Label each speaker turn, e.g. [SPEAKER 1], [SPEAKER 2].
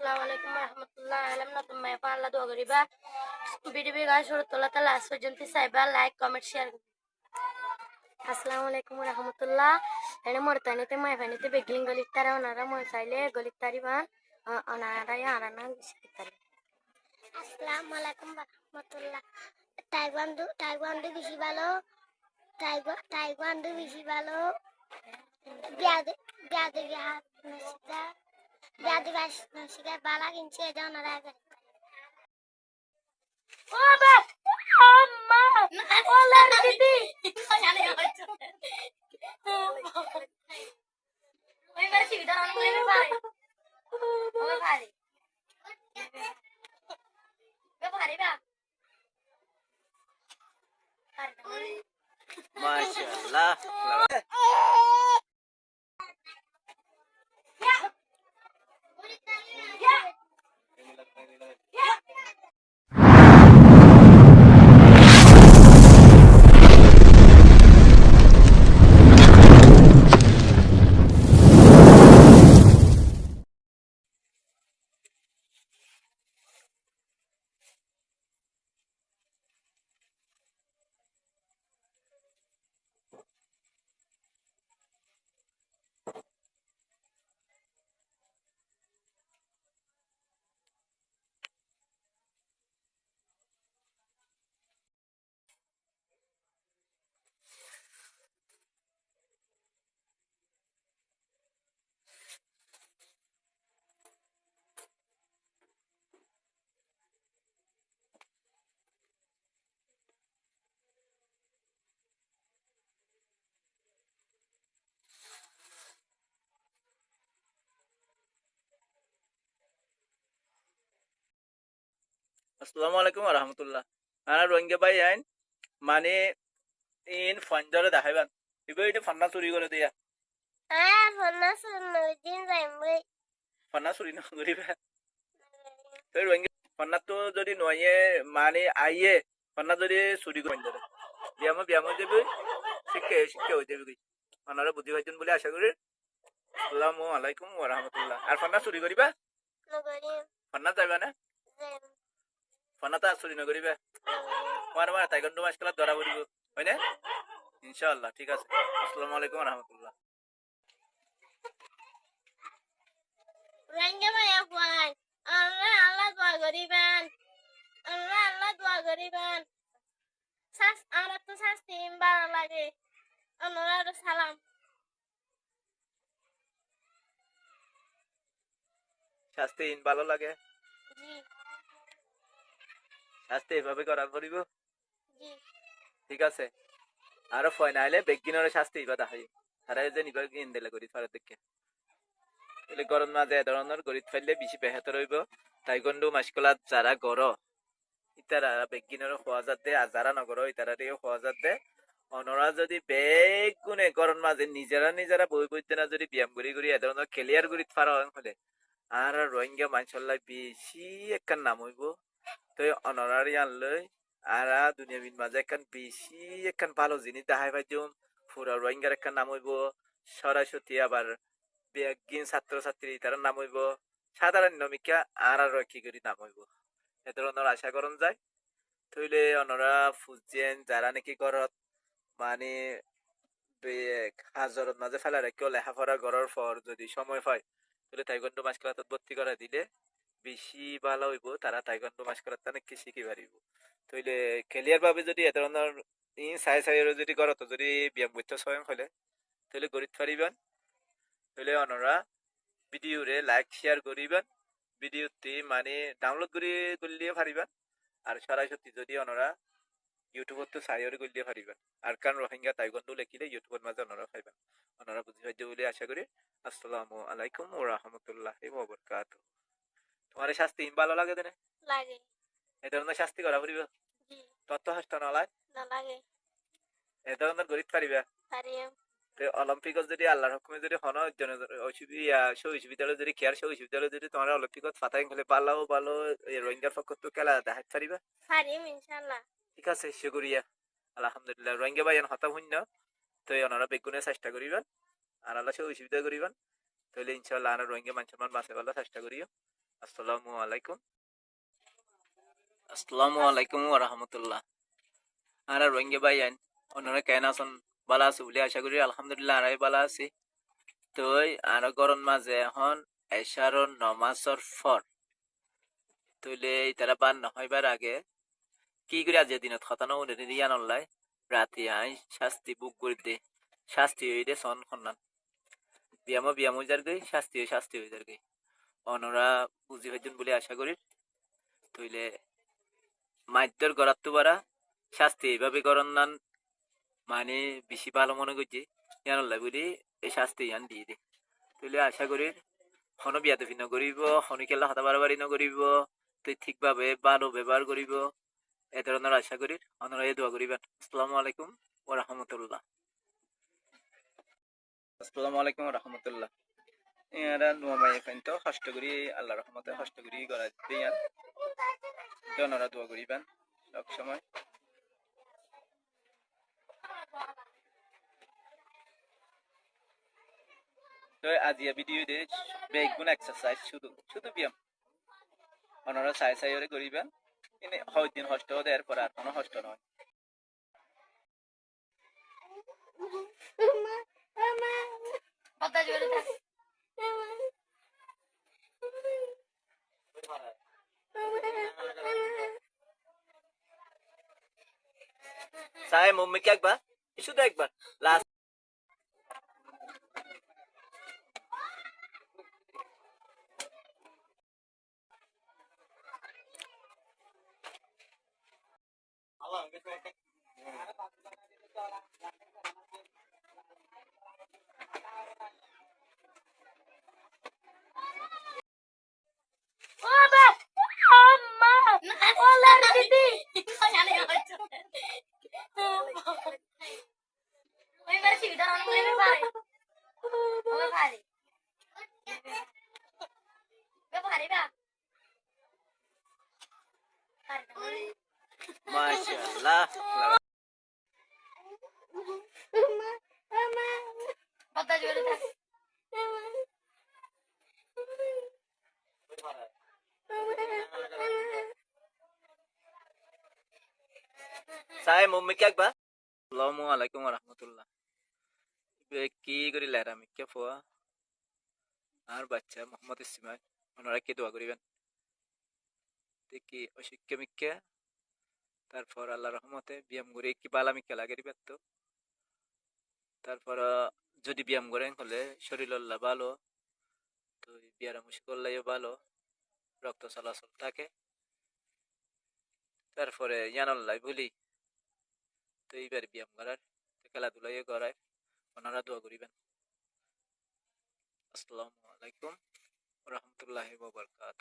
[SPEAKER 1] আসসালামু আলাইকুম রহমতুল্লাহ আলম নতুন মায়া পাল্লা দোয়া করিবা ভিডিও গাছ শুরুতলা তা লাস্ট পর্যন্ত চাইবা লাইক কমেন্ট শেয়ার আসসালামু আলাইকুম রহমতুল্লাহ এনে মরতানিতে মায়া পানিতে বেগিং গলিত তারা ওনারা মই চাইলে গলিত তারিবা ওনারাই আরানা শিখতে আসসালামু আলাইকুম রহমতুল্লাহ টাইওয়ান্ডু বেশি ভালো টাইওয়ান্ডু বেশি ভালো বিয়াদে বিয়াদে হাত নসিদা বিয়াদে নসিদা বালা কিনছে এটা ওনারা আগে বাবা আম্মা ওলার দিদি ওই মাসি ভিতর অন করে ভাই ওই ভাই বে ভাই বা
[SPEAKER 2] মাশাআল্লাহ আসসালামু আলাইকুম ওয়া রাহমাতুল্লাহ আনা রোহিঙ্গা ভাই আইন মানে ইন ফান্ডারে দেখাইবান ইগো এটা ফান্না চুরি করে দিয়া
[SPEAKER 1] ফনা শুন দিন যাইমই
[SPEAKER 2] ফান্না চুরি না করিবা তো রোহিঙ্গা ফান্না তো যদি নয়ে মানে আইয়ে ফান্না যদি চুরি করে দেবে বিয়ামো দেবে শিক্ষা হয়ে যাবে ওনারা বুদ্ধি পাইছেন বলে আশা করি আসসালামু আলাইকুম ওয়া রাহমাতুল্লাহ আর ফান্না চুরি করিবা
[SPEAKER 1] নগরি
[SPEAKER 2] ফান্না যাইবা না
[SPEAKER 1] যাইম
[SPEAKER 2] ফান্না তো আর চুরি নকরিবা আমার তাইকন্ড মাস খেলা ধরা পড়িব হয় না ইনশাআল্লাহ ঠিক আছে আসসালামু আলাইকুম ওয়া রাহমাতুল্লাহ
[SPEAKER 1] রোহিঙ্গা মায়া পাই আল্লাহ দোয়া করিবেন আল্লাহ দোয়া করিবেন আমার তো শাস্তি ভালো লাগে ওনারা সালাম
[SPEAKER 2] শাস্তি ইন ভালো লাগে
[SPEAKER 1] জি
[SPEAKER 2] শাস্তি এভাবে করা করিব
[SPEAKER 1] জি
[SPEAKER 2] ঠিক আছে আরো ফয় না হলে বেগিনরে শাস্তি ইবা দেখাই তারা যে নিবা ইন দিলে করি ফারে দেখে এলে গরম না যায় ধরনের গরিত ফেললে বেশি বেহাতর হইব তাইকন্ডু মাসকলাত যারা গর ইতারা বেগিনরে খোয়া যাতে আর যারা নগর ইতারা দিয়ে খোয়া যাতে অনরা যদি বেগ গুণে গরম মাঝে নিজেরা বই বইতে না যদি ব্যায়াম করি এ ধরনের ক্লিয়ার করি ফারা হলে আর রোহিঙ্গা মানসল্লাই বেশি একখান নাম হইব তো অনরারি আনলই আর দুনিয়াবিন মাঝে একখান বেশি একখান ভালো জিনিস দেখাই পাইছুম পুরা রোহিঙ্গার একখান নাম হইব সরাসরি আবার বেগিন ছাত্রছাত্রী তার নাম হইব সাধারণ নমিকা আর কি করি নাম হইব এ ধরনের আশা করন যায় থইলে অনরা ফুজেন যারা নাকি ঘরত মানে হাজরত মাঝে ফেলা রাখিও লেখাপড়া করার পর যদি সময় পায় তাহলে তাইকন্ড মাস ক্লাসত ভর্তি করা দিলে বেশি ভালো হইব তারা তাইকন্ড মাস করার অনেক শিখি পারিব তাইলে ক্লিয়ার ভাবে যদি এ ধরনের চাই যদি করতো যদি ব্যায়াম করতে স্বয়ং হলে তাহলে গরিত পারিবেন তাহলে অনরা ভিডিওরে লাইক শেয়ার করিবেন ভিডিওটি মানে ডাউনলোড করে করলে পারিবেন আর সরাসরি যদি অনরা ইউটিউবত তো চাইরে করলে পারিবেন আর কারণ রোহিঙ্গা তাইকন্ড লেখিলে ইউটিউবের মাঝে অনরা পাইবেন অনরা বুঝি পাইছে বলে আশা করি আসসালামু আলাইকুম ওয়া রাহমাতুল্লাহি ওয়া বারাকাতুহু তোমার শাস্তি ভালো লাগে দেনে
[SPEAKER 1] লাগে
[SPEAKER 2] এই ধরনের শাস্তি করা পড়িব
[SPEAKER 1] জি
[SPEAKER 2] তত্ত্ব হস্ত নলায়
[SPEAKER 1] না লাগে
[SPEAKER 2] এই ধরনের গরিব পারিবা
[SPEAKER 1] পারিম
[SPEAKER 2] অলিম্পিকত যদি আল্লাহর হুকুমে যদি হন বিশ্ববিদ্যালয় যদি কেয়ার বিশ্ববিদ্যালয় যদি তোমার অলিম্পিকত ফাতাই হলে ভালো রোহিঙ্গার পক্ষ তো খেলা দেখাতে পারিবা
[SPEAKER 1] পারিম ইনশাআল্লাহ
[SPEAKER 2] ঠিক আছে শুকরিয়া আলহামদুলিল্লাহ রোহিঙ্গা ভাই হতা শূন্য তো ওনারা বেগুনে চেষ্টা করিবেন আর আল্লাহ সুবিধা করিবেন তাহলে ইনশাআল্লাহ আর রোহিঙ্গা মানুষের বাঁচে চেষ্টা করিও আসসালামু আলাইকুম। আসসালামু আলাইকুম ওয়া রাহমাতুল্লাহ। আর রোহিঙ্গা ভাই আইন ওনারা কেন আছেন? ভালো আছে বলে আশা করি আলহামদুলিল্লাহ আরাই ভালো আছি। তো আর গরম মাঝে এখন এশারর নমাজর ফর তইলে তারা বান নহইবার আগে কি করে আজ দিনত খতানো উনি রিয়ান অনলাই রাতে আই শাস্তি বুক করে দে শাস্তি হই দে সন খন্নান বিয়ামো হয়ে যার গই শাস্তি হয়ে যার গই অনরা বুঝি হইতেন বলে আশা করি। তইলে মাইদ্যর গড়াত তো বারা শাস্তি এইভাবে গরম নান মানে বেশি ভালো মনে করছি ইয়ান অনলাই বলি এই শাস্তি ইয়ান দিয়ে দে। তইলে আশা করি হনো বিয়াতে ভিন্ন করিব হনি খেলা হতা বাড়াবাড়ি নকরিব তুই ঠিকভাবে ভালো ব্যবহার করিব এ ধরনের আশা করি। অনরা এই দোয়া করিবেন। আসসালামু আলাইকুম ওয়া রাহমাতুল্লাহ। আসসালামু আলাইকুম ওয়া রাহমাতুল্লাহ। এরা নোয়ামাই ফাইনতো কষ্ট করি আল্লাহ রহমতে কষ্ট করি গড়া দিয়ান জনরা দোয়া করিবেন সব সময়। তো আজিয়া ভিডিও দে বেগুন এক্সারসাইজ শুধু শুধু ব্যায়াম ওনারা চাই ওরে করিবেন। এনে হয় দিন কষ্ট দেওয়ার পর আর কোনো কষ্ট নয়।
[SPEAKER 1] কথা জোরে থাক।
[SPEAKER 2] চাই মম্মিকে একবার শুধু একবার লাস্ট
[SPEAKER 1] বাবা আম্মা ওলার দিদি ওই মেরে সিটা অন করে পারে ওকে পারে কে পারে বা
[SPEAKER 2] মাশাআল্লাহ।
[SPEAKER 1] কথা জোরে থাক।
[SPEAKER 2] চাই মম্মিকে একবার। আসসালামু আলাইকুম ওয়া রাহমাতুল্লাহ। কি করি লেরা মিকে ফোয়া আর বাচ্চা মোহাম্মদ ইসমাইল ওনারা কি দোয়া করিবেন দেখি অশিক্ষা মিক্কা তারপর আল্লাহ রহমতে ব্যায়াম করে কি বালা মিক্কা লাগে দিবেন তো। তারপর যদি ব্যায়াম করেন হলে শরীর আল্লাহ ভালো তো বিয়ারা মুশি করলেও ভালো রক্ত চলাচল থাকে। তারপরে ইয়ানল্লাই বলি তো এইবার ব্যায়াম করার খেলাধুলাই করায় ওনারা দোয়া করিবেন। আসসালামু আলাইকুম রহমতুল্লাহ বাবরকাত।